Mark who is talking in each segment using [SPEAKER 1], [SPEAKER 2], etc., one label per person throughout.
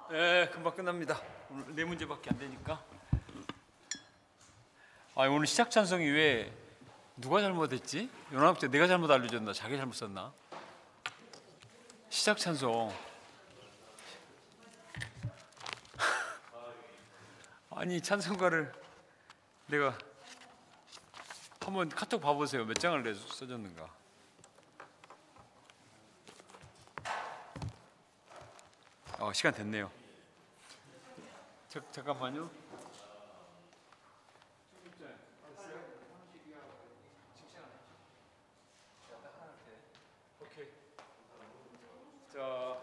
[SPEAKER 1] 네, 금방 끝납니다. 오늘 네 문제밖에 안 되니까. 오늘 시작 찬송이 왜 누가 잘못했지? 연합제 내가 잘못 알려줬나? 자기 잘못 썼나? 시작 찬송. 아니 찬송가를 내가 한번 카톡 봐보세요. 몇 장을 써줬는가? 시간 됐네요. 잠깐만요. 오케이. 자,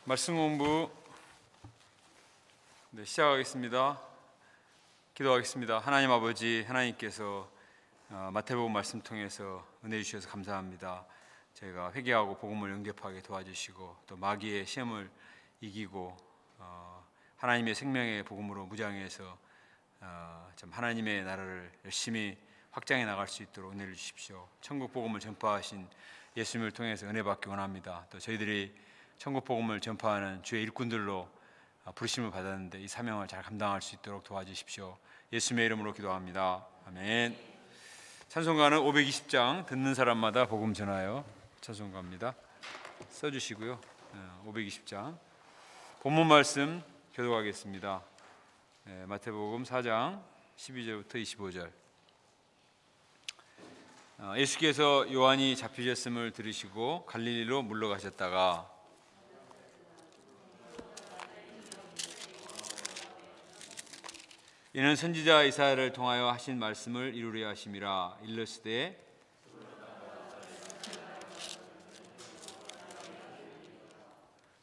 [SPEAKER 1] 말씀 공부 시작하겠습니다. 기도하겠습니다. 하나님 아버지, 하나님께서 마태복음 말씀 통해서 은혜 주셔서 감사합니다. 저희가 회개하고 복음을 영접하게 도와주시고 또 마귀의 시험을 이기고 하나님의 생명의 복음으로 무장해서 좀 하나님의 나라를 열심히 확장해 나갈 수 있도록 은혜를 주십시오. 천국 복음을 전파하신 예수님을 통해서 은혜 받기 원합니다. 또 저희들이 천국 복음을 전파하는 주의 일꾼들로 부르심을 받았는데 이 사명을 잘 감당할 수 있도록 도와주십시오. 예수님의 이름으로 기도합니다. 아멘. 찬송가는 520장 듣는 사람마다 복음 전하여 찬송가입니다. 써주시고요. 520장 본문 말씀 교독하겠습니다. 마태복음 4장 12절부터 25절. 예수께서 요한이 잡히셨음을 들으시고 갈릴리로 물러가셨다가 이는 선지자 이사야를 통하여 하신 말씀을 이루려 하심이라. 일러스되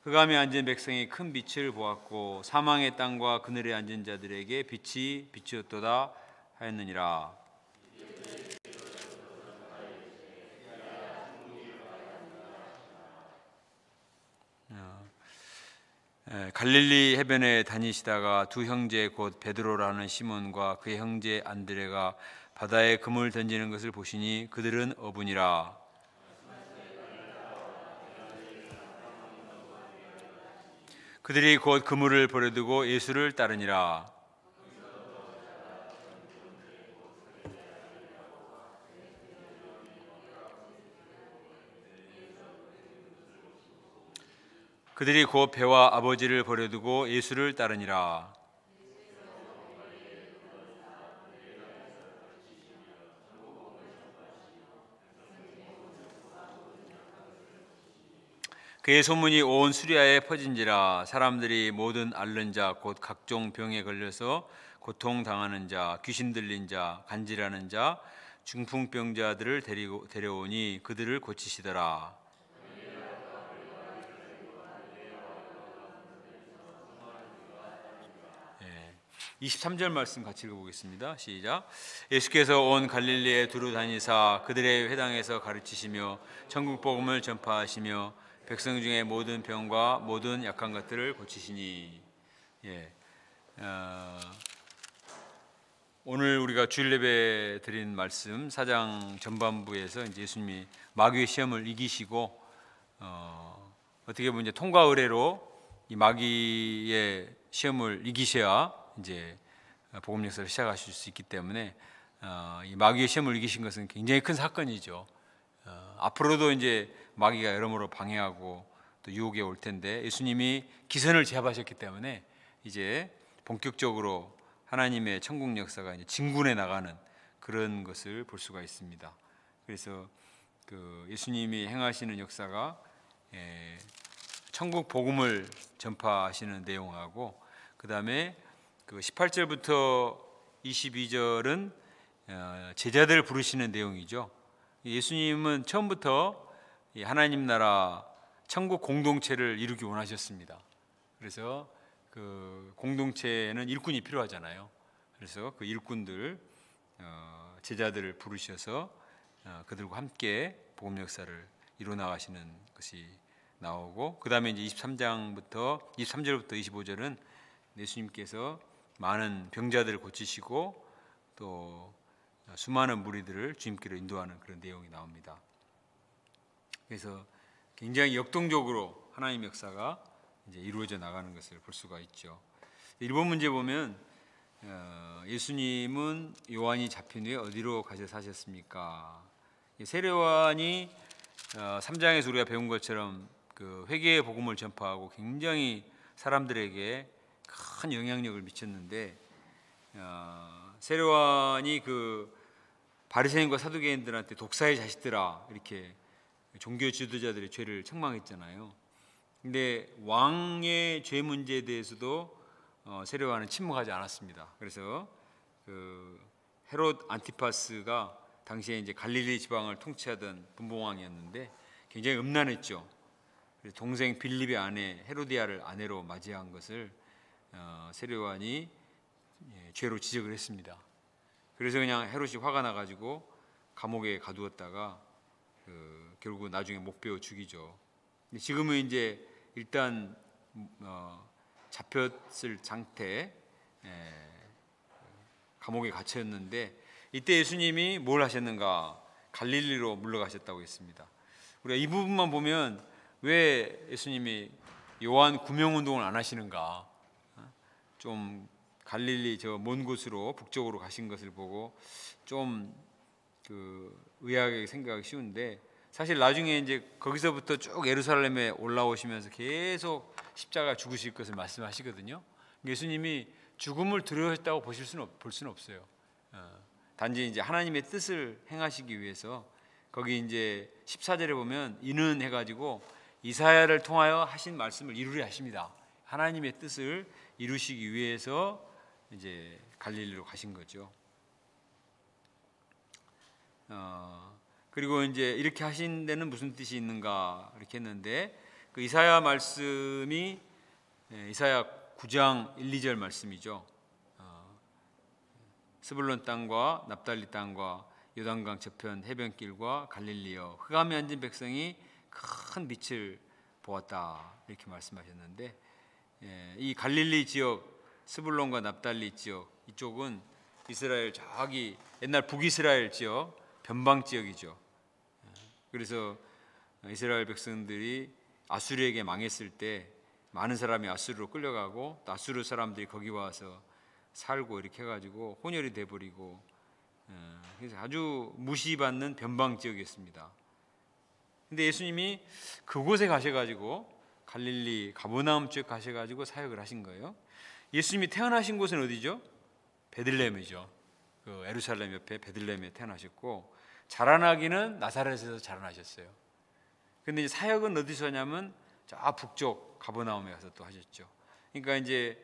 [SPEAKER 1] 흑암에 앉은 백성이 큰 빛을 보았고 사망의 땅과 그늘에 앉은 자들에게 빛이 비추었도다 하였느니라. 갈릴리 해변에 다니시다가 두 형제 곧 베드로라는 시몬과 그의 형제 안드레가 바다에 그물 던지는 것을 보시니 그들은 어부니라. 그들이 곧 그물을 버려두고 예수를 따르니라. 그들이 곧 배와 아버지를 버려두고 예수를 따르니라. 그의 소문이 온 수리아에 퍼진지라. 사람들이 모든 앓는 자 곧 각종 병에 걸려서 고통당하는 자, 귀신 들린 자, 간질하는 자, 중풍병자들을 데려오니 그들을 고치시더라. 23절 말씀 같이 읽어보겠습니다. 시작. 예수께서 온 갈릴리에 두루 다니사 그들의 회당에서 가르치시며 천국 복음을 전파하시며 백성 중에 모든 병과 모든 약한 것들을 고치시니. 오늘 우리가 주일 예배 드린 말씀 4장 전반부에서 이제 예수님이 마귀의 시험을 이기시고 어떻게 보면 이제 통과 의례로 이 마귀의 시험을 이기셔야 이제 복음 역사를 시작하실 수 있기 때문에 이 마귀의 시험을 이기신 것은 굉장히 큰 사건이죠. 앞으로도 이제 마귀가 여러모로 방해하고 또 유혹에 올 텐데 예수님이 기선을 제압하셨기 때문에 이제 본격적으로 하나님의 천국 역사가 이제 진군해 나가는 그런 것을 볼 수가 있습니다. 그래서 그 예수님이 행하시는 역사가 천국 복음을 전파하시는 내용하고 그 다음에 그 18절부터 22절은 제자들 부르시는 내용이죠. 예수님은 처음부터 하나님 나라 천국 공동체를 이루기 원하셨습니다. 그래서 그 공동체에는 일꾼이 필요하잖아요. 그래서 그 일꾼들 제자들을 부르셔서 그들과 함께 복음 역사를 이루어 나가시는 것이 나오고 그 다음에 이제 23절부터 25절은 예수님께서 많은 병자들을 고치시고 또 수많은 무리들을 주님께로 인도하는 그런 내용이 나옵니다. 그래서 굉장히 역동적으로 하나님의 역사가 이제 이루어져 나가는 것을 볼 수가 있죠. 1번 문제 보면 예수님은 요한이 잡힌 후에 어디로 가셔 사셨습니까? 세례요한이 3장에서 우리가 배운 것처럼 그 회개의 복음을 전파하고 굉장히 사람들에게 큰 영향력을 미쳤는데, 세례요한이 그 바리새인과 사두개인들한테 독사의 자식들아 이렇게 종교 지도자들의 죄를 책망했잖아요. 근데 왕의 죄 문제에 대해서도 세례요한은 침묵하지 않았습니다. 그래서 그 헤롯 안티파스가 당시에 이제 갈릴리 지방을 통치하던 분봉왕이었는데 굉장히 음란했죠. 그래서 동생 빌립의 아내 헤로디아를 아내로 맞이한 것을 세례요한이 죄로 지적을 했습니다. 그래서 그냥 헤롯이 화가 나가지고 감옥에 가두었다가 결국 나중에 못 베어 죽이죠. 지금은 이제 일단 잡혔을 상태, 감옥에 갇혔는데 이때 예수님이 뭘 하셨는가? 갈릴리로 물러가셨다고 했습니다. 우리가 이 부분만 보면 왜 예수님이 요한 구명운동을 안 하시는가? 좀 갈릴리 저 먼 곳으로 북쪽으로 가신 것을 보고 좀 의아하게 생각하기 쉬운데, 사실 나중에 이제 거기서부터 쭉 예루살렘에 올라오시면서 계속 십자가 죽으실 것을 말씀하시거든요. 예수님이 죽음을 두려워했다고 볼 수는 없어요. 단지 이제 하나님의 뜻을 행하시기 위해서 거기 이제 14절에 보면 이는 해가지고 이사야를 통하여 하신 말씀을 이루려 하십니다. 하나님의 뜻을 이루시기 위해서 이제 갈릴리로 가신 거죠. 그리고 이제 이렇게 하신 데는 무슨 뜻이 있는가 이렇게 했는데, 그 이사야 말씀이 이사야 9장 1, 2절 말씀이죠. 스불론 땅과 납달리 땅과 요단강 저편 해변길과 갈릴리여 흑암에 앉은 백성이 큰 빛을 보았다 이렇게 말씀하셨는데, 이 갈릴리 지역 스불론과 납달리 지역 이쪽은 이스라엘 저기 옛날 북이스라엘 지역 변방 지역이죠. 그래서 이스라엘 백성들이 아수르에게 망했을 때 많은 사람이 아수르로 끌려가고 또 아수르 사람들이 거기 와서 살고 이렇게 해가지고 혼혈이 돼버리고, 그래서 아주 무시받는 변방 지역이었습니다. 근데 예수님이 그곳에 가셔가지고 갈릴리 가버나움 쪽 가셔가지고 사역을 하신 거예요. 예수님이 태어나신 곳은 어디죠? 베들레헴이죠. 그 예루살렘 옆에 베들레헴에 태어나셨고, 자라나기는 나사렛에서 자라나셨어요. 근데 이제 사역은 어디서 하냐면 저 북쪽 가버나움에 가서 또 하셨죠. 그러니까 이제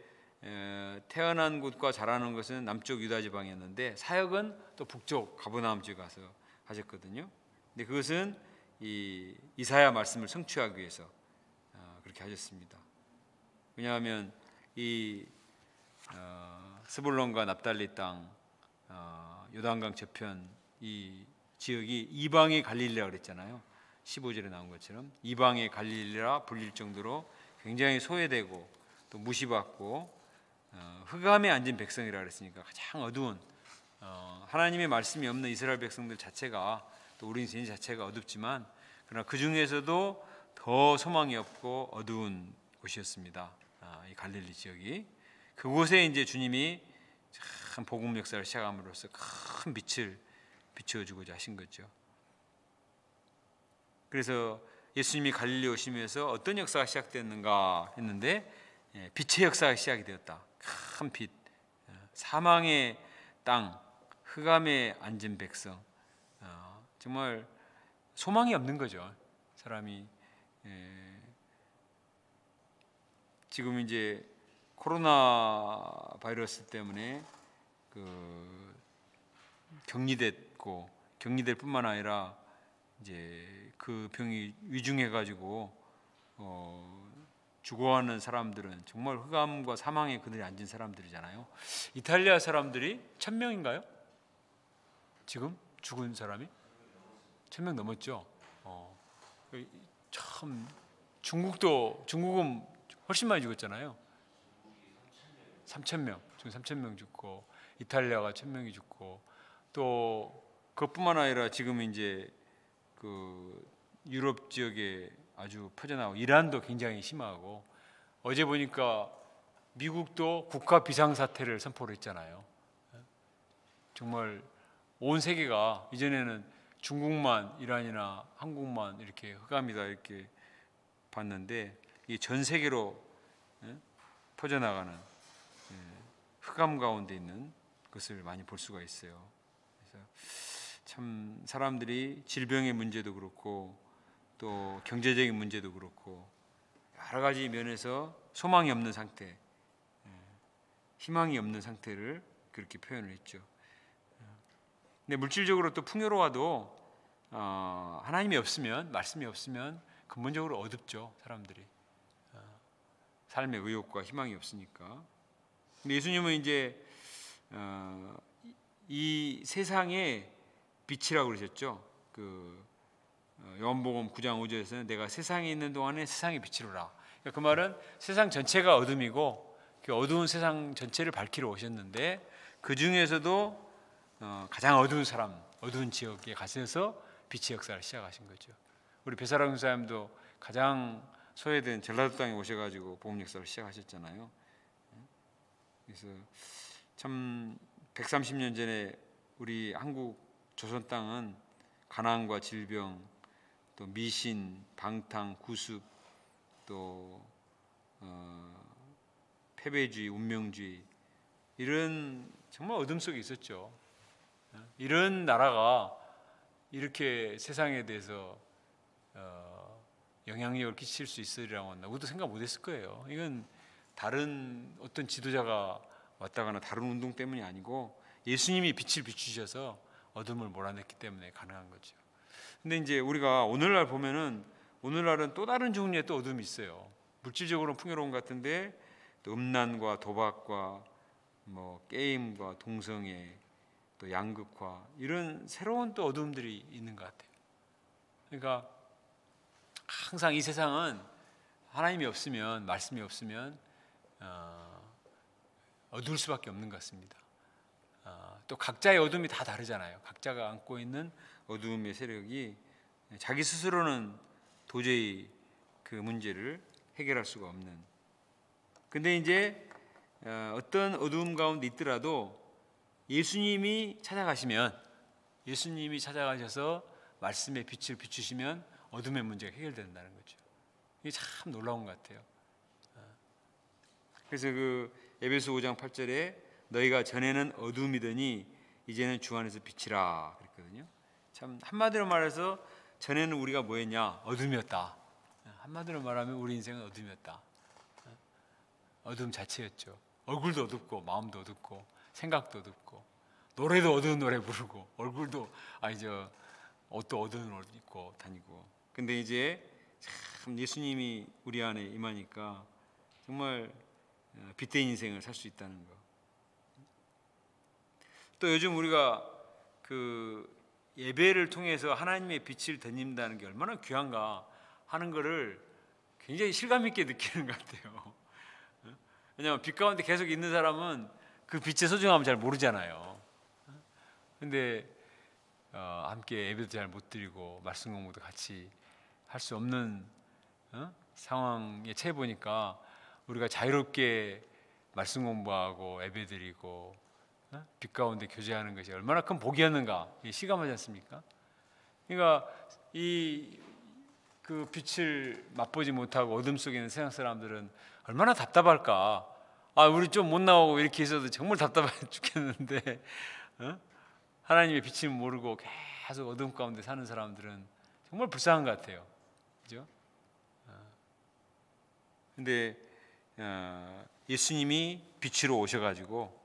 [SPEAKER 1] 태어난 곳과 자라는 것은 남쪽 유다 지방이었는데 사역은 또 북쪽 가버나움 지에 가서 하셨거든요. 근데 그것은 이 이사야 말씀을 성취하기 위해서 그렇게 하셨습니다. 왜냐하면 이 스불론과 납달리 땅, 요단강 저편 이 지역이 이방의 갈릴리라 그랬잖아요. 15절에 나온 것처럼 이방의 갈릴리라 불릴 정도로 굉장히 소외되고 또 무시받고 흑암에 앉은 백성이라 그랬으니까 가장 어두운, 하나님의 말씀이 없는 이스라엘 백성들 자체가, 또 우리 인생 자체가 어둡지만 그러나 그 중에서도 더 소망이 없고 어두운 곳이었습니다. 이 갈릴리 지역이. 그곳에 이제 주님이 참 복음 역사를 시작함으로써 큰 빛을 비춰주고자 하신 거죠. 그래서 예수님이 갈릴리 오시면서 어떤 역사가 시작됐는가 했는데, 빛의 역사가 시작이 되었다. 큰 빛, 사망의 땅, 흑암에 앉은 백성, 정말 소망이 없는 거죠. 사람이 지금 이제 코로나 바이러스 때문에 격리됐고, 격리될 뿐만 아니라 이제 그 병이 위중해 가지고 죽어가는 사람들은 정말 흑암과 사망에 그들이 앉은 사람들이잖아요. 이탈리아 사람들이 1000명인가요? 지금 죽은 사람이 1000명 넘었죠. 참 중국은 훨씬 많이 죽었잖아요. 3000명, 지금 3000명 죽고, 이탈리아가 1000명이 죽고, 또 그것뿐만 아니라 지금 이제 그 유럽 지역에 아주 퍼져나오고 이란도 굉장히 심하고 어제 보니까 미국도 국가 비상사태를 선포를 했잖아요. 정말 온 세계가 이전에는 중국만 이란이나 한국만 이렇게 흑암이다 이렇게 봤는데 이 전 세계로 퍼져나가는 흑암 가운데 있는 것을 많이 볼 수가 있어요. 그래서 참 사람들이 질병의 문제도 그렇고 또 경제적인 문제도 그렇고 여러 가지 면에서 소망이 없는 상태, 희망이 없는 상태를 그렇게 표현을 했죠. 근데 물질적으로 또 풍요로워도 하나님이 없으면, 말씀이 없으면 근본적으로 어둡죠, 사람들이. 삶의 의욕과 희망이 없으니까. 근데 예수님은 이제 이 세상의 빛이라고 그러셨죠. 요한복음 9장 5절에서는 내가 세상에 있는 동안에 세상의 빛이로라. 그러니까 그 말은 세상 전체가 어둠이고 그 어두운 세상 전체를 밝히러 오셨는데 그 중에서도 가장 어두운 사람, 어두운 지역에 가셔서 빛의 역사를 시작하신 거죠. 우리 배사랑 목사님도 가장 소외된 전라도 땅에 오셔가지고 복음 역사를 시작하셨잖아요. 그래서 참 130년 전에 우리 한국 조선 땅은 가난과 질병, 또 미신, 방탕, 구습, 또 패배주의, 운명주의 이런 정말 어둠 속에 있었죠. 이런 나라가 이렇게 세상에 대해서 영향력을 끼칠 수 있으리라고 누구도 생각 못했을 거예요. 이건 다른 어떤 지도자가 왔다거나 다른 운동 때문이 아니고 예수님이 빛을 비추셔서 어둠을 몰아냈기 때문에 가능한 거죠. 근데 이제 우리가 오늘날 보면은 오늘날은 또 다른 종류의 또 어둠이 있어요. 물질적으로는 풍요로운 것 같은데 또 음란과 도박과 뭐 게임과 동성애 또 양극화 이런 새로운 또 어둠들이 있는 것 같아요. 그러니까 항상 이 세상은 하나님이 없으면 말씀이 없으면 어두울 수밖에 없는 것 같습니다. 또 각자의 어둠이 다 다르잖아요. 각자가 안고 있는 어두움의 세력이 자기 스스로는 도저히 그 문제를 해결할 수가 없는. 근데 이제 어떤 어두움 가운데 있더라도 예수님이 찾아가셔서 말씀의 빛을 비추시면 어둠의 문제가 해결된다는 거죠. 이게 참 놀라운 것 같아요. 그래서 에베소 5장 8절에 너희가 전에는 어둠이더니 이제는 주 안에서 빛이라 그랬거든요. 참 한마디로 말해서 전에는 우리가 뭐였냐? 어둠이었다. 한마디로 말하면 우리 인생은 어둠이었다. 어둠 자체였죠. 얼굴도 어둡고 마음도 어둡고 생각도 어둡고 노래도 어두운 노래 부르고 얼굴도 옷도 어두운 옷 입고 다니고. 근데 이제 참 예수님이 우리 안에 임하니까 정말 빛된 인생을 살 수 있다는 거. 또 요즘 우리가 예배를 통해서 하나님의 빛을 덧입는다는 게 얼마나 귀한가 하는 거를 굉장히 실감 있게 느끼는 것 같아요. 왜냐하면 빛 가운데 계속 있는 사람은 그 빛의 소중함을 잘 모르잖아요. 근데 함께 예배도 잘 못 드리고 말씀 공부도 같이 할 수 없는 상황에 처해 보니까 우리가 자유롭게 말씀 공부하고 예배 드리고 빛 가운데 교제하는 것이 얼마나 큰 복이었는가 시감하지 않습니까? 그러니까 그 빛을 맛보지 못하고 어둠 속에 있는 세상 사람들은 얼마나 답답할까. 우리 좀 못 나오고 이렇게 있어도 정말 답답해 죽겠는데 하나님의 빛을 모르고 계속 어둠 가운데 사는 사람들은 정말 불쌍한 것 같아요. 그죠? 근데 예수님이 빛으로 오셔가지고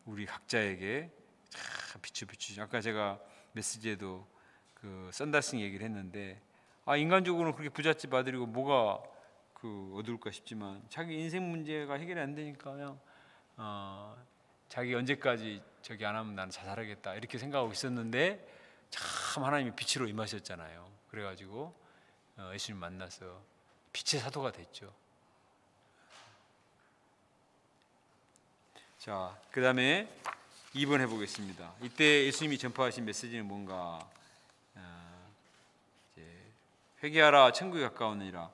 [SPEAKER 1] 우리 각자에게 빛을 비추죠. 아까 제가 메시지에도 썬다싱 얘기를 했는데 인간적으로는 그렇게 부잣집 아들이고 뭐가 어두울까 싶지만 자기 인생 문제가 해결이 안 되니까 그냥 자기 언제까지 저기 안 하면 나는 자살하겠다 이렇게 생각하고 있었는데 참 하나님이 빛으로 임하셨잖아요. 그래가지고 예수님 만나서 빛의 사도가 됐죠. 자, 그 다음에 2번 해보겠습니다. 이때 예수님이 전파하신 메시지는 뭔가 이제 회개하라 천국에 가까웠느니라.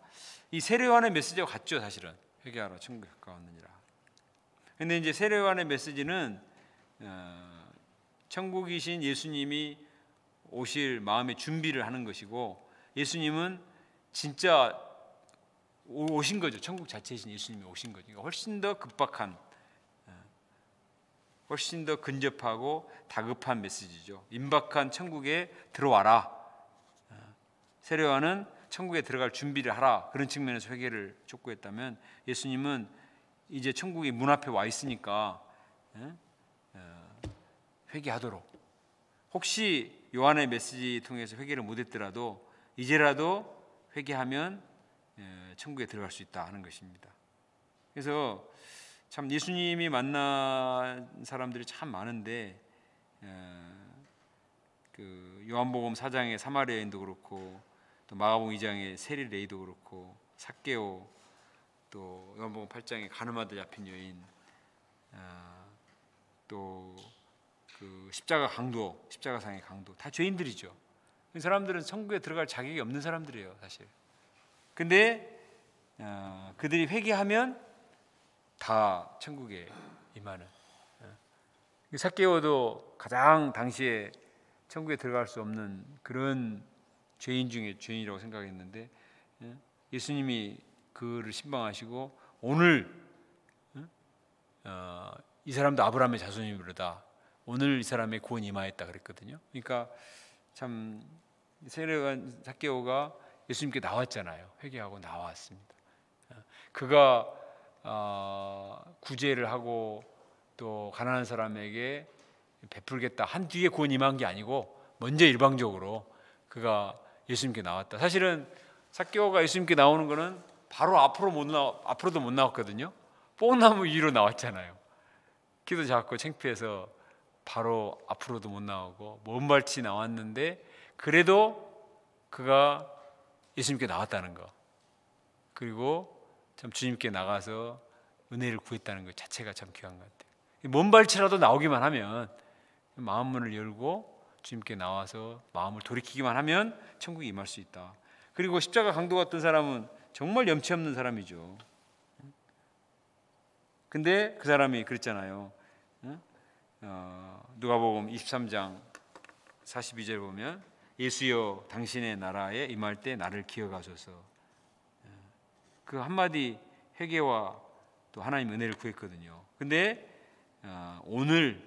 [SPEAKER 1] 이 세례 요한의 메시지와 같죠, 사실은. 회개하라 천국에 가까웠느니라. 근데 이제 세례 요한의 메시지는 천국이신 예수님이 오실 마음의 준비를 하는 것이고, 예수님은 진짜 오신 거죠. 천국 자체이신 예수님이 오신 거죠. 그러니까 훨씬 더 급박한, 훨씬 더 근접하고 다급한 메시지죠. 임박한 천국에 들어와라. 세례 요한은 천국에 들어갈 준비를 하라, 그런 측면에서 회개를 촉구했다면, 예수님은 이제 천국이 문 앞에 와 있으니까 회개하도록, 혹시 요한의 메시지 통해서 회개를 못했더라도 이제라도 회개하면 천국에 들어갈 수 있다 하는 것입니다. 그래서 참 예수님이 만난 사람들이 참 많은데, 그 요한복음 4장의 사마리아 여인도 그렇고, 또 마가복음 2장의 세리 레이도 그렇고, 삭개오, 또 요한복음 8장의 가늠하다 잡힌 여인, 또 그 십자가상의 강도, 다 죄인들이죠. 이 사람들은 천국에 들어갈 자격이 없는 사람들이에요, 사실. 근데 그들이 회개하면 다 천국에 임하는. 삭개오도 가장 당시에 천국에 들어갈 수 없는 그런 죄인 중에 죄인이라고 생각했는데, 예수님이 그를 신방하시고 오늘 이 사람도 아브라함의 자손이므로다, 오늘 이 사람의 구원이 임하였다 그랬거든요. 그러니까 참 세례요한 삭개오가 예수님께 나왔잖아요. 회개하고 나왔습니다. 그가 구제를 하고 또 가난한 사람에게 베풀겠다 한 뒤에 구원 임한 게 아니고, 먼저 일방적으로 그가 예수님께 나왔다. 사실은 삭개오가 예수님께 나오는 거는 바로 앞으로도 못 나왔거든요. 뽕나무 위로 나왔잖아요. 키도 작고 창피해서 바로 앞으로도 못 나오고 먼 발치 나왔는데, 그래도 그가 예수님께 나왔다는 거, 그리고 참 주님께 나가서 은혜를 구했다는 것 자체가 참 귀한 것 같아요. 먼 발치라도 나오기만 하면, 마음 문을 열고 주님께 나와서 마음을 돌이키기만 하면 천국에 임할 수 있다. 그리고 십자가 강도 같은 사람은 정말 염치 없는 사람이죠. 근데 그 사람이 그랬잖아요. 누가복음 23장 42절 보면, 예수여 당신의 나라에 임할 때 나를 기억하소서. 그 한마디 회개와 또 하나님 은혜를 구했거든요. 근데 오늘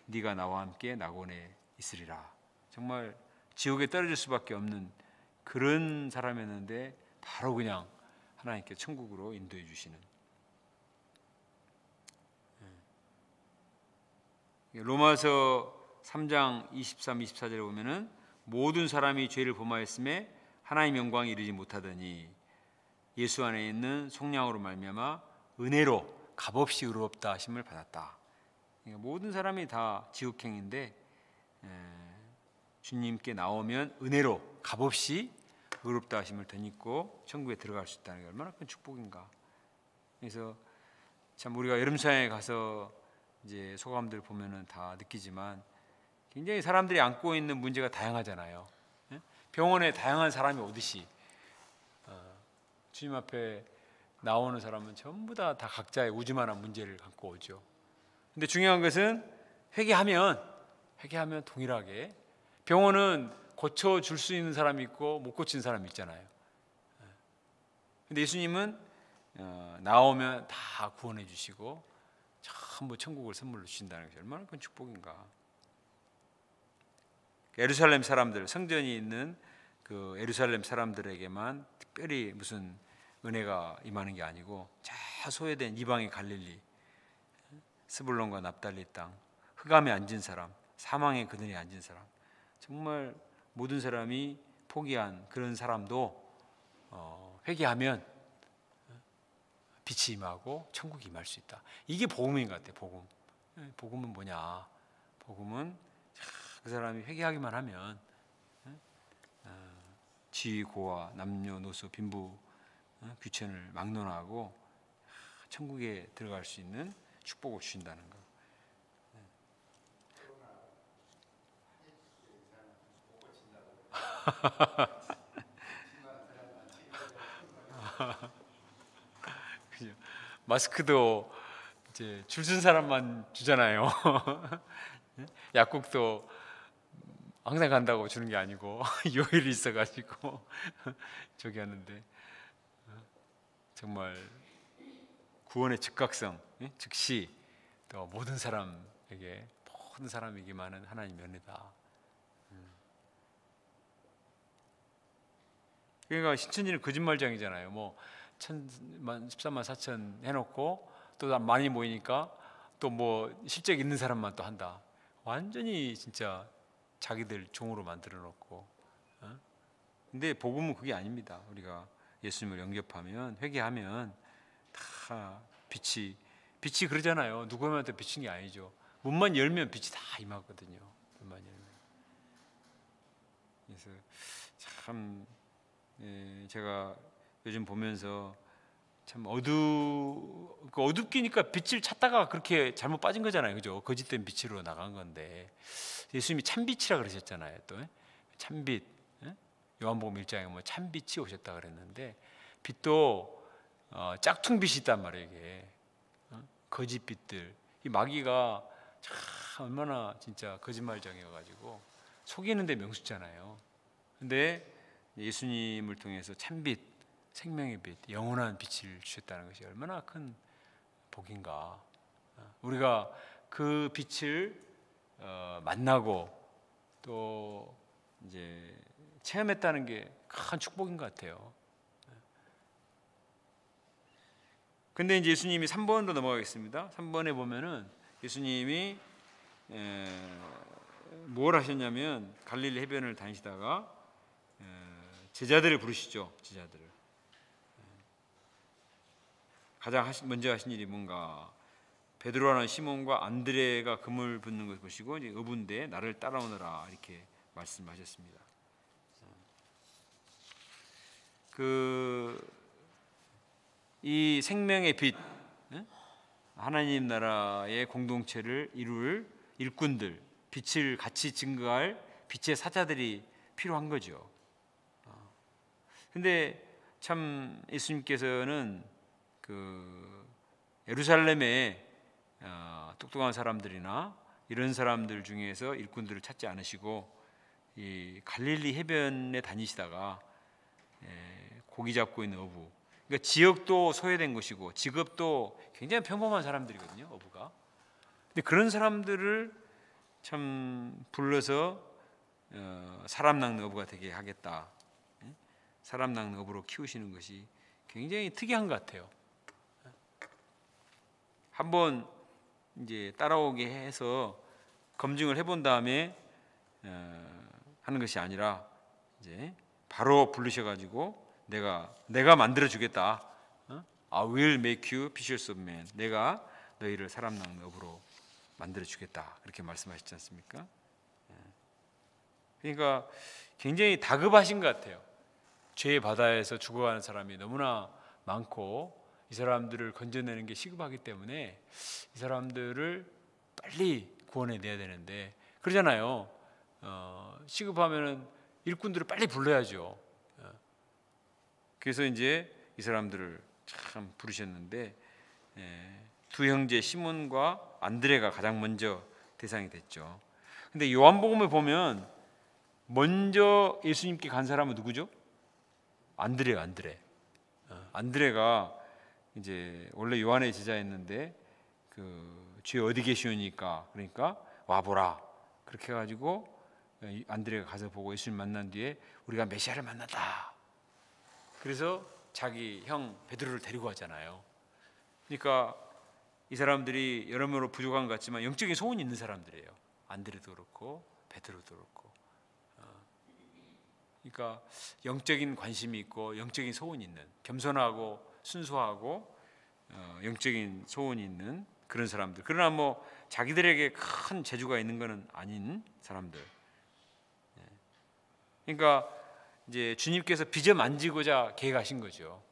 [SPEAKER 1] 네가 나와 함께 낙원에 있으리라. 정말 지옥에 떨어질 수밖에 없는 그런 사람이었는데, 바로 그냥 하나님께 천국으로 인도해 주시는. 로마서 3장 23, 24절에 보면은, 모든 사람이 죄를 범하였음에 하나님 영광에 이르지 못하더니 예수 안에 있는 속량으로 말미암아 은혜로 값없이 의롭다 하심을 받았다. 그러니까 모든 사람이 다 지옥행인데, 주님께 나오면 은혜로 값없이 의롭다 하심을 덧입고 천국에 들어갈 수 있다는 게 얼마나 큰 축복인가. 그래서 참 우리가 여름 사역에 가서 이제 소감들 보면은 다 느끼지만, 굉장히 사람들이 안고 있는 문제가 다양하잖아요. 병원에 다양한 사람이 오듯이 주님 앞에 나오는 사람은 전부 다 각자의 우주만한 문제를 갖고 오죠. 근데 중요한 것은 회개하면 동일하게, 병원은 고쳐줄 수 있는 사람이 있고 못 고치는 사람이 있잖아요. 근데 예수님은 나오면 다 구원해 주시고 전부 천국을 선물로 주신다는 것이 얼마나 큰 축복인가. 예루살렘 사람들, 성전이 있는 그 예루살렘 사람들에게만 특별히 무슨 은혜가 임하는 게 아니고, 저 소외된 이방의 갈릴리, 스불론과 납달리 땅, 흑암에 앉은 사람, 사망의 그늘에 앉은 사람, 정말 모든 사람이 포기한 그런 사람도 회개하면 빛이 임하고 천국이 임할 수 있다. 이게 복음인 것 같아요. 복음은 뭐냐? 복음은 그 사람이 회개하기만 하면 지위 고하, 남녀노소, 빈부 귀천을 막론하고 천국에 들어갈 수 있는 축복을 주신다는 것. 그죠? 마스크도 이제 줄 쓴 사람만 주잖아요. 약국도 항상 간다고 주는 게 아니고 요일이 있어가지고 저기 하는데, 정말 구원의 즉각성, 즉시 또 모든 사람에게만은 하나님의 은혜다. 그러니까 신천지는 거짓말장이잖아요. 뭐 13만 4천 해놓고 또 많이 모이니까 또 뭐 실적 있는 사람만 또 한다. 완전히 진짜 자기들 종으로 만들어 놓고. 근데 복음은 그게 아닙니다. 우리가 예수님을 영접하면, 회개하면 다 빛이 그러잖아요. 누구한테 비친 게 아니죠. 문만 열면 빛이 다 임하거든요. 문만 열면. 그래서 참, 제가 요즘 보면서 참 어둡기니까 빛을 찾다가 그렇게 잘못 빠진 거잖아요. 그죠? 거짓된 빛으로 나간 건데, 예수님이 참빛이라 그러셨잖아요. 또 참빛, 요한복음 1장에 뭐 참빛이 오셨다 그랬는데, 빛도 짝퉁빛이 있단 말이에요. 이게 거짓빛들, 이 마귀가 참 얼마나 진짜 거짓말장이어가지고 속이는데 명수잖아요. 근데 예수님을 통해서 참빛, 생명의 빛, 영원한 빛을 주셨다는 것이 얼마나 큰 복인가. 우리가 그 빛을 만나고 또 이제 체험했다는 게 큰 축복인 것 같아요. 근데 이제 예수님이 3번도 넘어가겠습니다. 3번에 보면은 예수님이 뭘 하셨냐면, 갈릴리 해변을 다니시다가 제자들을 부르시죠. 제자들을. 가장 먼저 하신 일이 뭔가, 베드로라는 시몬과 안드레가 그물 붓는 것을 보시고 이제 어부인데 나를 따라오너라, 이렇게 말씀하셨습니다. 이 생명의 빛, 하나님 나라의 공동체를 이룰 일꾼들, 빛을 같이 증거할 빛의 사자들이 필요한 거죠. 근데 참 예수님께서는 예루살렘에 똑똑한 사람들이나 이런 사람들 중에서 일꾼들을 찾지 않으시고, 이 갈릴리 해변에 다니시다가 고기 잡고 있는 어부, 그러니까 지역도 소외된 것이고 직업도 굉장히 평범한 사람들이거든요, 어부가. 근데 그런 사람들을 참 불러서 사람 낚는 어부가 되게 하겠다, 사람 낚는 어부로 키우시는 것이 굉장히 특이한 것 같아요. 한번 이제 따라오게 해서 검증을 해본 다음에 하는 것이 아니라, 이제 바로 부르셔가지고 내가 만들어 주겠다. I will make you fishers of men. 내가 너희를 사람 낚는 어부로 만들어 주겠다. 그렇게 말씀하셨지 않습니까? 그러니까 굉장히 다급하신 것 같아요. 죄의 바다에서 죽어가는 사람이 너무나 많고, 이 사람들을 건져내는 게 시급하기 때문에 이 사람들을 빨리 구원해 내야 되는데, 그러잖아요. 시급하면은 일꾼들을 빨리 불러야죠. 그래서 이제 이 사람들을 참 부르셨는데, 두 형제 시몬과 안드레가 가장 먼저 대상이 됐죠. 근데 요한복음을 보면 먼저 예수님께 간 사람은 누구죠? 안드레가 이제 원래 요한의 제자였는데, 주여 어디 계시오니까, 그러니까 와보라, 그렇게 해가지고 안드레가 가서 보고 예수님 만난 뒤에 우리가 메시아를 만났다, 그래서 자기 형 베드로를 데리고 왔잖아요. 그러니까 이 사람들이 여러모로 부족한 것 같지만 영적인 소원이 있는 사람들이에요. 안드레도 그렇고 베드로도 그렇고. 그러니까 영적인 관심이 있고 영적인 소원이 있는, 겸손하고 순수하고 영적인 소원이 있는 그런 사람들. 그러나 뭐 자기들에게 큰 재주가 있는 것은 아닌 사람들. 그러니까 이제 주님께서 빚어 만지고자 계획하신 거죠.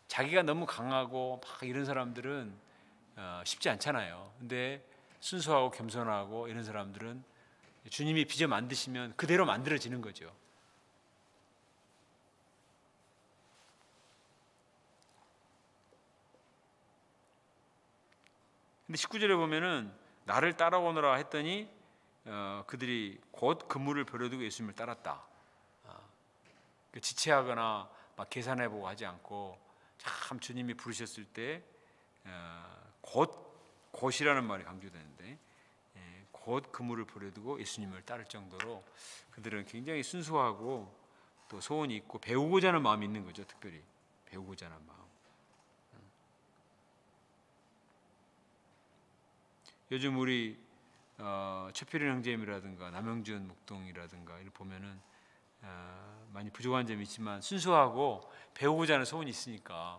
[SPEAKER 1] 자기가 너무 강하고 막 이런 사람들은 쉽지 않잖아요. 근데 순수하고 겸손하고 이런 사람들은 주님이 빚어 만드시면 그대로 만들어지는 거죠. 근데 19절에 보면은 나를 따라오너라 했더니 그들이 곧 그물을 버려두고 예수님을 따랐다. 지체하거나 막 계산해보고 하지 않고 참 주님이 부르셨을 때 곧이라는 말이 강조되는데 곧 그물을 버려두고 예수님을 따를 정도로 그들은 굉장히 순수하고 또 소원이 있고 배우고자 하는 마음이 있는 거죠. 특별히 배우고자 하는 마음. 요즘 우리 최필현 형제님이라든가 남영준 목동이라든가 이를 보면은 많이 부족한 점이 있지만 순수하고 배우고자 하는 소원이 있으니까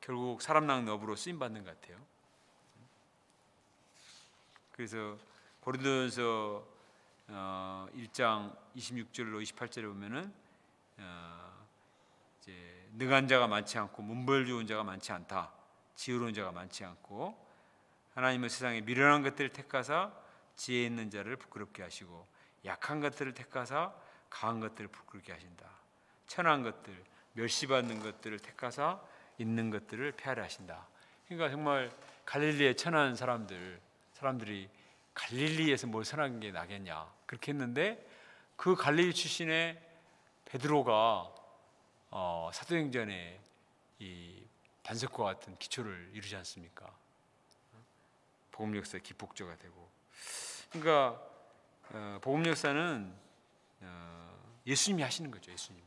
[SPEAKER 1] 결국 사람 낳는 어부로 쓰임 받는 것 같아요. 그래서 고린도전서 1장 26절로 28절에 보면은 이제 능한 자가 많지 않고 문벌 좋은 자가 많지 않다. 지혜로운 자가 많지 않고 하나님은 세상에 미련한 것들을 택하사 지혜 있는 자를 부끄럽게 하시고 약한 것들을 택하사 강한 것들을 부끄럽게 하신다. 천한 것들, 멸시받는 것들을 택하사 있는 것들을 폐하려 하신다. 그러니까 정말 갈릴리의 천한 사람들이 갈릴리에서 뭘 선한 게 나겠냐 그렇게 했는데 그 갈릴리 출신의 베드로가 사도행전에 이 반석과 같은 기초를 이루지 않습니까? 복음 역사의 기폭제가 되고, 그러니까 복음 역사는 예수님이 하시는 거죠. 예수님이.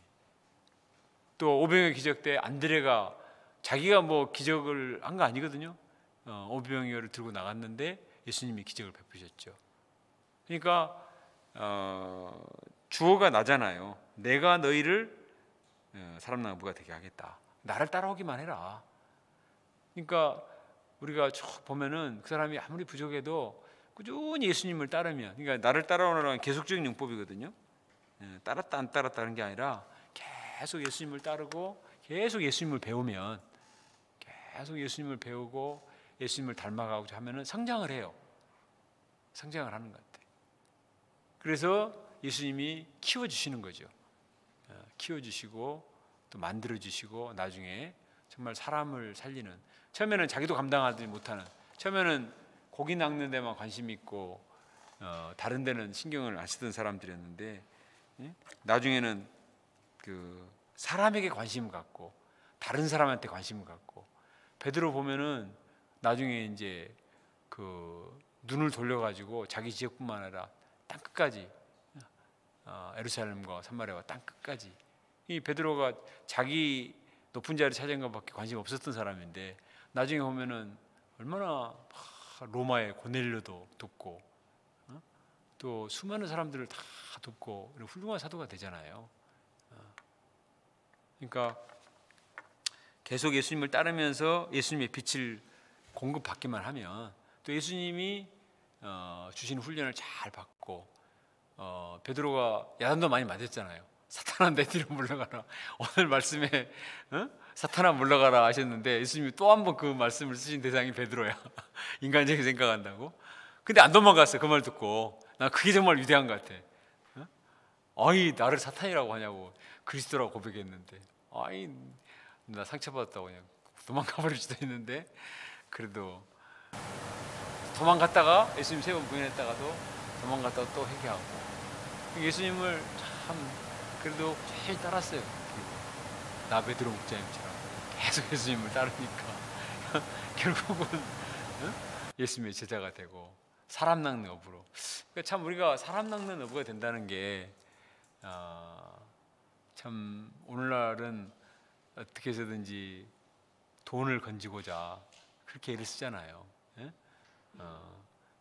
[SPEAKER 1] 또 오병이어 기적 때 안드레가 자기가 뭐 기적을 한 거 아니거든요. 오병이어를 들고 나갔는데 예수님이 기적을 베푸셨죠. 그러니까 주어가 나잖아요. 내가 너희를 사람 나무가 되게 하겠다. 나를 따라오기만 해라. 그러니까 우리가 쭉 보면은 그 사람이 아무리 부족해도 꾸준히 예수님을 따르면, 그러니까 나를 따라오라는 계속적인 용법이거든요. 따랐다 안 따랐다는 게 아니라 계속 예수님을 따르고 계속 예수님을 배우면, 계속 예수님을 배우고 예수님을 닮아가고자 하면은 성장을 해요. 성장을 하는 것 같아요. 그래서 예수님이 키워주시는 거죠. 키워주시고 또 만들어주시고 나중에 정말 사람을 살리는, 처음에는 자기도 감당하지 못하는, 처음에는 고기 낚는 데만 관심 있고 다른 데는 신경을 안 쓰던 사람들이었는데 나중에는 그 사람에게 관심을 갖고 다른 사람한테 관심을 갖고, 베드로 보면은 나중에 이제 그 눈을 돌려가지고 자기 지역뿐만 아니라 땅 끝까지, 예루살렘과 사마리아와 땅 끝까지, 이 베드로가 자기 높은 자리를 찾은 것밖에 관심 없었던 사람인데 나중에 보면은 얼마나 로마의 고넬료도 돕고 또 수많은 사람들을 다 돕고 훌륭한 사도가 되잖아요. 그러니까 계속 예수님을 따르면서 예수님의 빛을 공급받기만 하면, 또 예수님이 주신 훈련을 잘 받고, 베드로가 야단도 많이 맞았잖아요. 사탄아 내 뒤로 물러가라. 오늘 말씀에 사탄아 물러가라 하셨는데 예수님이 또 한 번 그 말씀을 쓰신 대상이 베드로야. 인간적인 생각한다고. 근데 안 도망갔어. 그 말 듣고. 나 그게 정말 위대한 것 같아. 아이 나를 사탄이라고 하냐고, 그리스도라고 고백했는데 아이 나 상처받았다고 그냥 도망가 버릴 수도 있는데, 그래도 도망갔다가 예수님 3번 부인했다가도 도망갔다가 또 회개하고, 예수님을 참 그래도 제일 따랐어요. 나 베드로 목자님처럼 계속 예수님을 따르니까 결국은 예수님의 제자가 되고 사람 낚는 어부로. 그러니까 참 우리가 사람 낚는 어부가 된다는 게 참 오늘날은 어떻게 해서든지 돈을 건지고자 그렇게 애를 쓰잖아요.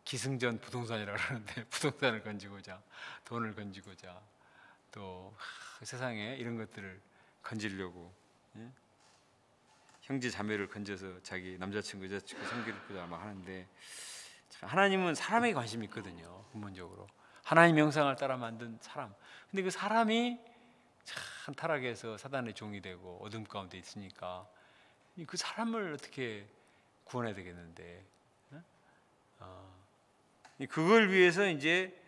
[SPEAKER 1] 기승전 부동산이라고 하는데 부동산을 건지고자, 돈을 건지고자, 또 세상에 이런 것들을 건지려고 형제 자매를 건져서 자기 남자친구 여자친구 섬기고자 막 하는데, 하나님은 사람에게 관심이 있거든요. 근본적으로 하나님의 형상을 따라 만든 사람. 근데 그 사람이 참 타락해서 사단의 종이 되고 어둠 가운데 있으니까 그 사람을 어떻게 구원해야 되겠는데, 그걸 위해서 이제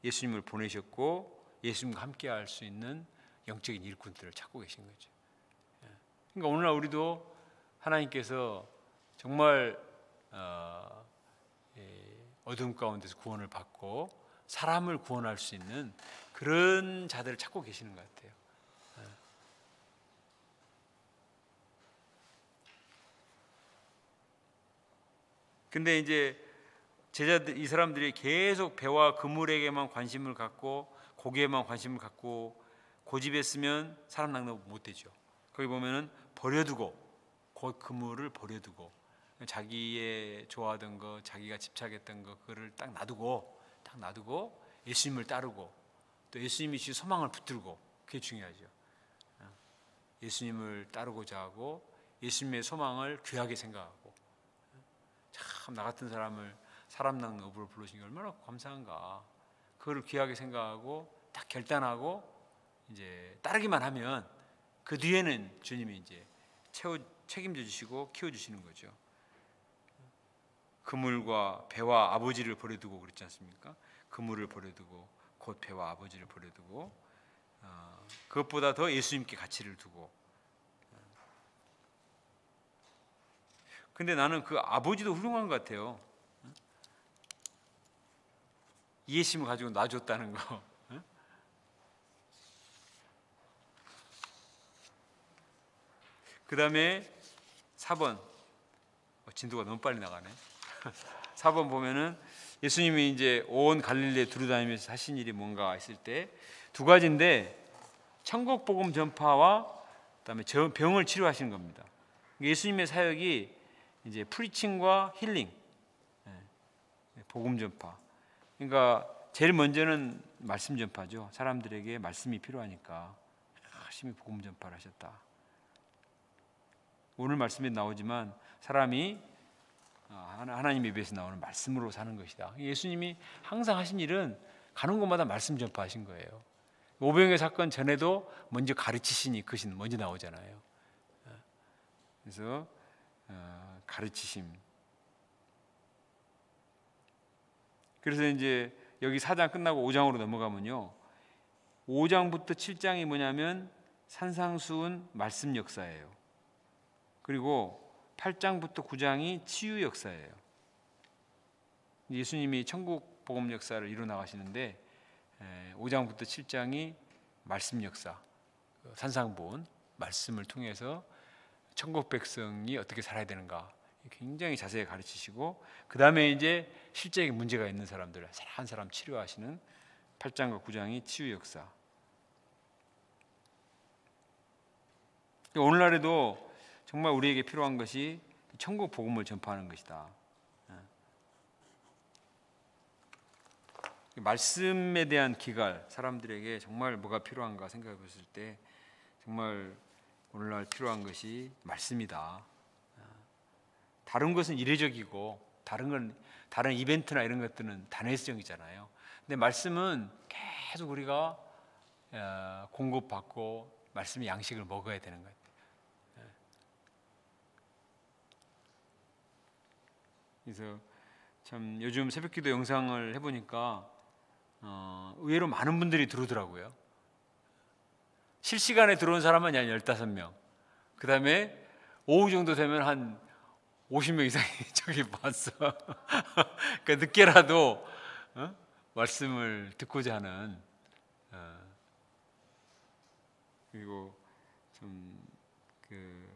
[SPEAKER 1] 예수님을 보내셨고 예수님과 함께 할 수 있는 영적인 일꾼들을 찾고 계신 거죠. 그러니까 오늘날 우리도 하나님께서 정말 어둠 가운데서 구원을 받고 사람을 구원할 수 있는 그런 자들을 찾고 계시는 것 같아요. 근데 이제 제자들, 이 사람들이 계속 배와 그물에게만 관심을 갖고 고기에만 관심을 갖고 고집했으면 사람 낚는 못 되죠. 거기 보면은 버려두고, 곧 그물을 버려두고 자기의 좋아하던 거, 자기가 집착했던 거, 그거를 딱 놔두고 예수님을 따르고 또 예수님이 주신 소망을 붙들고, 그게 중요하죠. 예수님을 따르고자 하고 예수님의 소망을 귀하게 생각하고, 참 나 같은 사람을 사람 낚는 어부로 부르신 게 얼마나 감사한가. 그거를 귀하게 생각하고 딱 결단하고 이제 따르기만 하면 그 뒤에는 주님이 이제 책임져 주시고 키워 주시는 거죠. 그물과 배와 아버지를 버려두고 그랬지 않습니까? 그물을 버려두고 곧 배와 아버지를 버려두고 그것보다 더 예수님께 가치를 두고. 근데 나는 그 아버지도 훌륭한 것 같아요. 이해심을 가지고 놔줬다는 거. 그 다음에 4번. 진도가 너무 빨리 나가네. 4번 보면은 예수님이 이제 온 갈릴리에 두루다니면서 하신 일이 뭔가 있을 때 두 가지인데, 천국 복음 전파와 그다음에 병을 치료하시는 겁니다. 예수님의 사역이 이제 프리칭과 힐링, 복음 전파. 그러니까 제일 먼저는 말씀 전파죠. 사람들에게 말씀이 필요하니까 열심히 복음 전파를 하셨다. 오늘 말씀에 나오지만 사람이 하나님의 입에서 나오는 말씀으로 사는 것이다. 예수님이 항상 하신 일은 가는 곳마다 말씀 전파하신 거예요. 오병이어 사건 전에도 먼저 가르치시니 이끄신 먼저 나오잖아요. 그래서 가르치심. 그래서 이제 여기 4장 끝나고 5장으로 넘어가면요, 5장부터 7장이 뭐냐면 산상수훈 말씀 역사예요. 그리고 8장부터 9장이 치유 역사예요. 예수님이 천국 복음 역사를 이루 나가시는데 5장부터 7장이 말씀 역사, 산상본 말씀을 통해서 천국 백성이 어떻게 살아야 되는가 굉장히 자세히 가르치시고, 그 다음에 이제 실제 문제가 있는 사람들 한 사람 치료하시는 8장과 9장이 치유 역사. 오늘날에도 정말 우리에게 필요한 것이 천국 복음을 전파하는 것이다. 말씀에 대한 기갈, 사람들에게 정말 뭐가 필요한가 생각해 봤을 때 정말 오늘날 필요한 것이 말씀이다. 다른 것은 이례적이고 다른 이벤트나 이런 것들은 단회성이잖아요. 근데 말씀은 계속 우리가 공급받고 말씀의 양식을 먹어야 되는 거예요. 그래서 참 요즘 새벽기도 영상을 해보니까 의외로 많은 분들이 들어오더라고요. 실시간에 들어온 사람은 한 15명. 그 다음에 오후 정도 되면 한 50명 이상이 저기 봤어. 그러니까 늦게라도 말씀을 듣고자 하는, 그리고 좀 그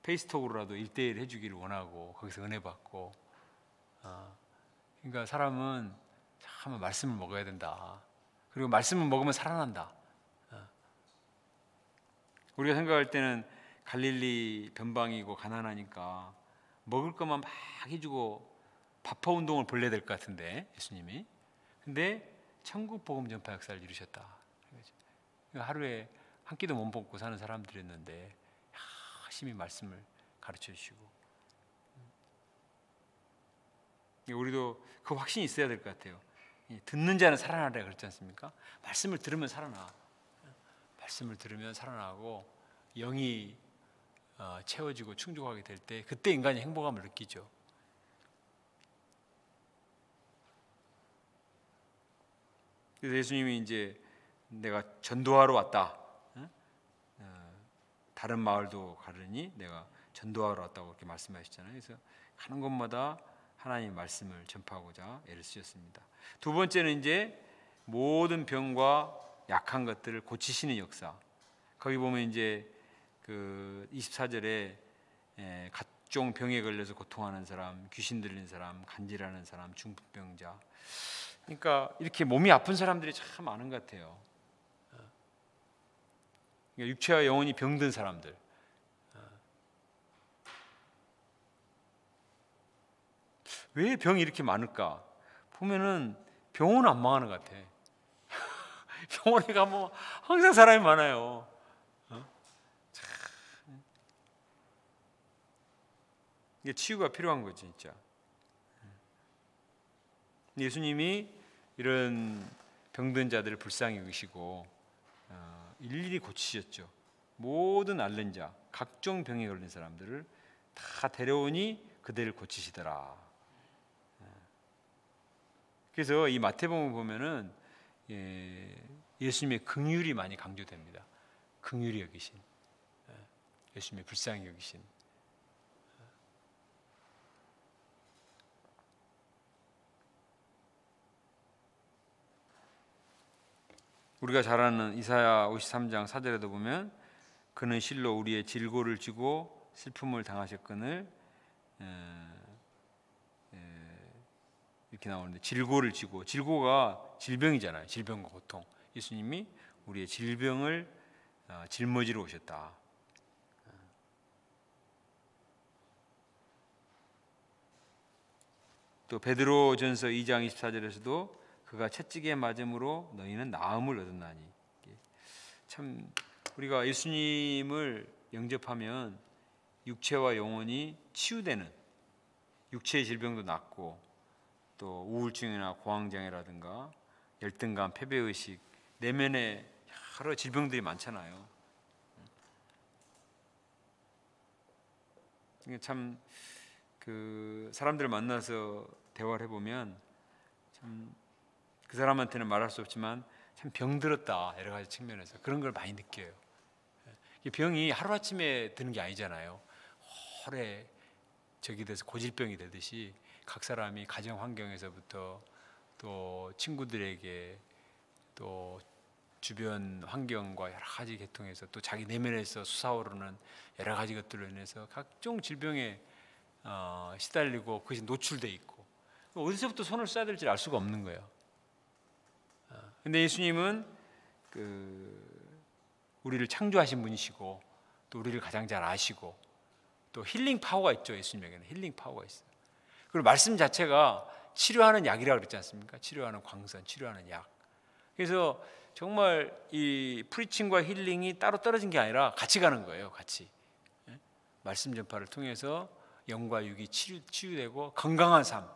[SPEAKER 1] 페이스톡으로라도 1대1 해주기를 원하고 거기서 은혜 받고. 그러니까 사람은 참 말씀을 먹어야 된다. 그리고 말씀을 먹으면 살아난다. 우리가 생각할 때는 갈릴리 변방이고 가난하니까 먹을 것만 막 해주고 바파 운동을 벌려야 될 것 같은데 예수님이. 근데 천국 복음 전파 역사를 이루셨다. 그러니까 하루에 한 끼도 못 먹고 사는 사람들이었는데 열심히 말씀을 가르쳐 주시고. 우리도 그 확신이 있어야 될 것 같아요. 듣는 자는 살아나라 그랬지 않습니까? 말씀을 들으면 살아나. 말씀을 들으면 살아나고 영이 채워지고 충족하게 될 때 그때 인간이 행복함을 느끼죠. 그래서 예수님이 이제 내가 전도하러 왔다. 다른 마을도 가르니 내가 전도하러 왔다고 그렇게 말씀하셨잖아요. 그래서 가는 곳마다 하나님의 말씀을 전파하고자 애를 쓰셨습니다. 두 번째는 이제 모든 병과 약한 것들을 고치시는 역사. 거기 보면 이제 그 24절에 각종 병에 걸려서 고통하는 사람, 귀신 들린 사람, 간질하는 사람, 중풍병자. 그러니까 이렇게 몸이 아픈 사람들이 참 많은 것 같아요. 그러니까 육체와 영혼이 병든 사람들. 왜 병이 이렇게 많을까? 보면은 병원은 안 망하는 것 같아. 병원에 가면 항상 사람이 많아요. 이게 치유가 필요한 거지, 진짜. 예수님이 이런 병든 자들을 불쌍히 여기시고 일일이 고치셨죠. 모든 앓는 자, 각종 병에 걸린 사람들을 다 데려오니 그들을 고치시더라. 그래서 이 마태복음 보면은 예수님의 긍휼이 많이 강조됩니다. 긍휼히 여기신, 예수님의 불쌍히 여기신. 우리가 잘 아는 이사야 53장 4절에도 보면 그는 실로 우리의 질고를 지고 슬픔을 당하셨거늘 이렇게 나오는데, 질고를 지고, 질고가 질병이잖아요. 질병과 고통. 예수님이 우리의 질병을 짊어지러 오셨다. 또 베드로전서 2장 24절에서도 그가 채찍에 맞음으로 너희는 나음을 얻었나니. 참 우리가 예수님을 영접하면 육체와 영혼이 치유되는, 육체의 질병도 낫고 또 우울증이나 공황장애라든가 열등감, 패배의식, 내면에 여러 질병들이 많잖아요. 참 그 사람들을 만나서 대화를 해보면 참 그 사람한테는 말할 수 없지만 참 병들었다, 여러 가지 측면에서 그런 걸 많이 느껴요. 병이 하루아침에 드는 게 아니잖아요. 오래 적이 돼서 고질병이 되듯이 각 사람이 가정 환경에서부터 또 친구들에게 또 주변 환경과 여러 가지 계통에서 또 자기 내면에서 솟아오르는 여러 가지 것들로 인해서 각종 질병에 시달리고 그것이 노출돼 있고 어디서부터 손을 써야 될지 알 수가 없는 거예요. 근데 예수님은 우리를 창조하신 분이시고 또 우리를 가장 잘 아시고 또 힐링 파워가 있죠. 예수님에게는 힐링 파워가 있어요. 그리고 말씀 자체가 치료하는 약이라고 그랬지 않습니까? 치료하는 광선, 치료하는 약. 그래서 정말 이 프리칭과 힐링이 따로 떨어진 게 아니라 같이 가는 거예요. 같이. 말씀 전파를 통해서 영과 육이 치유되고 건강한 삶.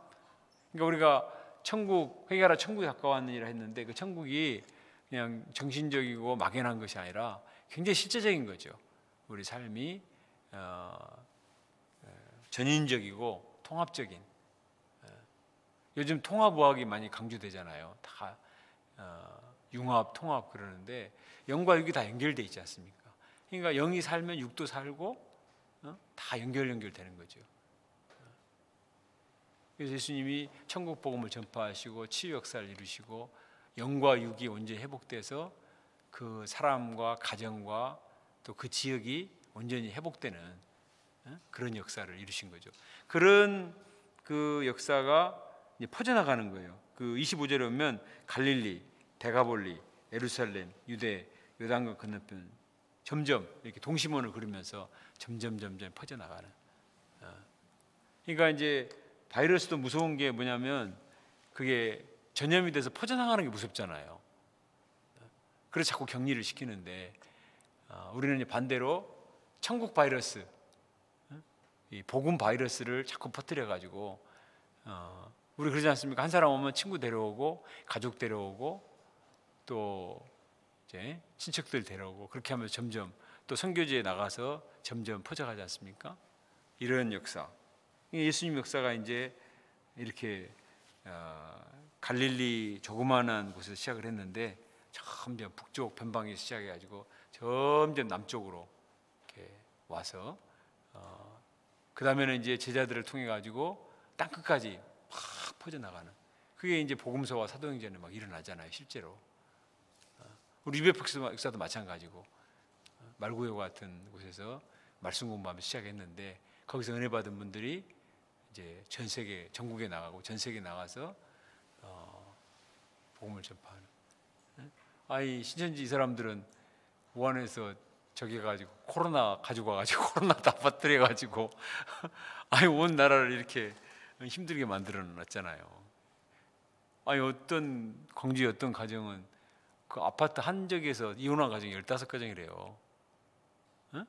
[SPEAKER 1] 그러니까 우리가 천국, 회개하라 천국이 가까웠느니라 했는데 그 천국이 그냥 정신적이고 막연한 것이 아니라 굉장히 실제적인 거죠. 우리 삶이 전인적이고 통합적인. 요즘 통합의학이 많이 강조되잖아요. 다 융합, 통합 그러는데 영과 육이 다 연결돼 있지 않습니까? 그러니까 영이 살면 육도 살고 다 연결되는 거죠. 그래서 예수님이 천국 복음을 전파하시고 치유 역사를 이루시고 영과 육이 온전히 회복돼서 그 사람과 가정과 또 그 지역이 온전히 회복되는 그런 역사를 이루신 거죠. 그런 그 역사가 이제 퍼져나가는 거예요. 그 25절에 보면 갈릴리, 데가볼리, 예루살렘, 유대, 요단강 건너편 점점 이렇게 동심원을 그리면서 점점 퍼져나가는. 그러니까 이제 바이러스도 무서운 게 뭐냐면 그게 전염이 돼서 퍼져나가는 게 무섭잖아요. 그래서 자꾸 격리를 시키는데 우리는 이제 반대로 천국 바이러스, 이 복음 바이러스를 자꾸 퍼뜨려 가지고 우리 그러지 않습니까? 한 사람 오면 친구 데려오고 가족 데려오고 또 이제 친척들 데려오고 그렇게 하면서 점점 또 선교지에 나가서 점점 퍼져가지 않습니까? 이런 역사. 예수님 역사가 이제 이렇게 갈릴리 조그마한 곳에서 시작을 했는데 점점 북쪽 변방에서 시작해가지고 점점 남쪽으로 이렇게 와서 그 다음에는 이제 제자들을 통해 가지고 땅 끝까지 팍 퍼져나가는, 그게 이제 복음서와 사도행전에 막 일어나잖아요. 실제로 우리 리베폭스 역사도 마찬가지고, 말구요 같은 곳에서 말씀 공부하면서 시작했는데, 거기서 은혜 받은 분들이 이제 전 세계, 전국에 나가고 전 세계 나가서 복음을 전파하는. 아이 신천지 이 사람들은 우한에서 저기 가지고 코로나 가지고 와가지고 코로나 다 퍼뜨려 가지고 아니 온 나라를 이렇게 힘들게 만들어 놨잖아요. 아니 어떤 광주의 어떤 가정은 그 아파트 한 적에서 이혼한 가정이 15가정이래요. 응?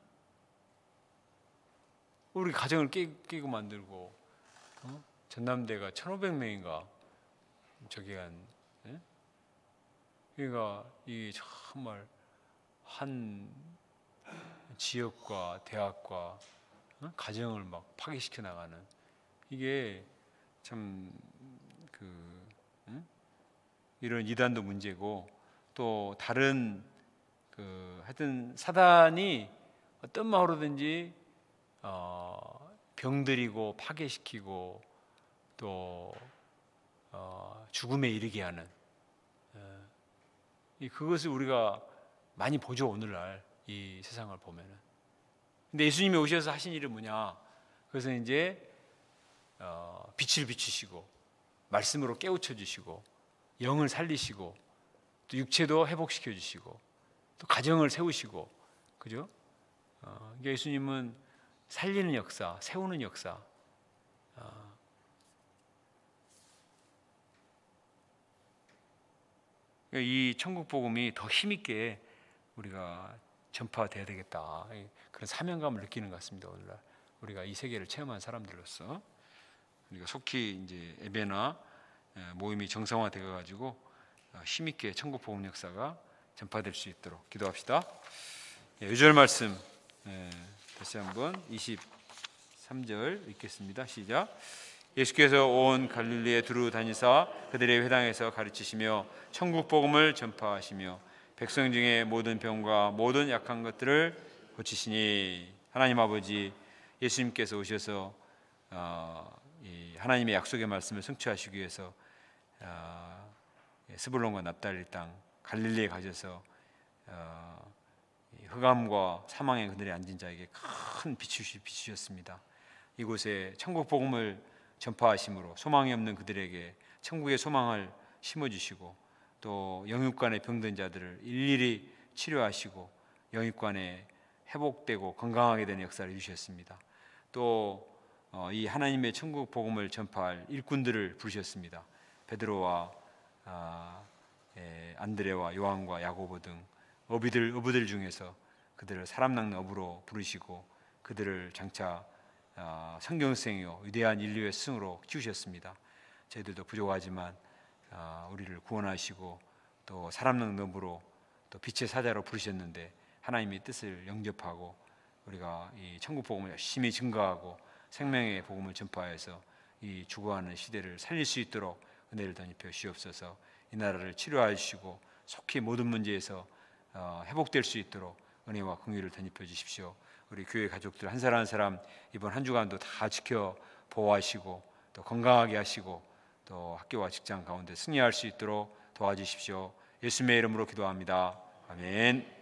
[SPEAKER 1] 우리 가정을 깨고 만들고, 전남대가 1,500명인가 저기 한, 예? 그러니까 이 정말 한 지역과 대학과 가정을 막 파괴시켜 나가는, 이게 참 이런 이단도 문제고, 또 다른 하여튼 사단이 어떤 마으로든지 병들이고 파괴시키고 또 죽음에 이르게 하는, 그것을 우리가 많이 보죠, 오늘날 이 세상을 보면은. 근데 예수님이 오셔서 하신 일은 뭐냐? 그래서 이제 빛을 비추시고 말씀으로 깨우쳐 주시고 영을 살리시고 또 육체도 회복시켜 주시고 또 가정을 세우시고, 그죠? 예수님은 살리는 역사, 세우는 역사. 이 천국 복음이 더 힘있게 우리가 전파돼야 되겠다, 그런 사명감을 느끼는 것 같습니다. 오늘날 우리가 이 세계를 체험한 사람들로서 우리가 속히 이제 예배나 모임이 정상화되어 가지고 힘있게 천국 복음 역사가 전파될 수 있도록 기도합시다. 유절 말씀 다시 한번 23절 읽겠습니다. 시작. 예수께서 온 갈릴리에 두루 다니사 그들의 회당에서 가르치시며 천국 복음을 전파하시며 백성 중에 모든 병과 모든 약한 것들을 고치시니. 하나님 아버지, 예수님께서 오셔서 이 하나님의 약속의 말씀을 성취하시기 위해서 스불론과 납달리 땅 갈릴리에 가셔서 흑암과 사망의 그들이 앉은 자에게 큰 빛을 비추셨습니다. 이곳에 천국 복음을 전파하심으로 소망이 없는 그들에게 천국의 소망을 심어주시고, 또 영육간에 병든 자들을 일일이 치료하시고 영육간에 회복되고 건강하게 되는 역사를 이루셨습니다. 또 이 하나님의 천국 복음을 전파할 일꾼들을 부르셨습니다. 베드로와 안드레와 요한과 야고보 등 어부들 중에서 그들을 사람 낚는 어부로 부르시고 그들을 장차 성경생이요 위대한 인류의 스승으로 키우셨습니다. 저희들도 부족하지만 우리를 구원하시고 또 사람 낚는 어부로 또 빛의 사자로 부르셨는데, 하나님의 뜻을 영접하고 우리가 이 천국 복음을 열심히 증거하고 생명의 복음을 전파해서 이 죽어가는 시대를 살릴 수 있도록 은혜를 덧입혀 주옵소서. 이 나라를 치료하시고 속히 모든 문제에서 회복될 수 있도록 은혜와 긍휼을 덧입혀 주십시오. 우리 교회 가족들 한 사람 한 사람 이번 한 주간도 다 지켜 보호하시고 또 건강하게 하시고 또 학교와 직장 가운데 승리할 수 있도록 도와주십시오. 예수님의 이름으로 기도합니다. 아멘.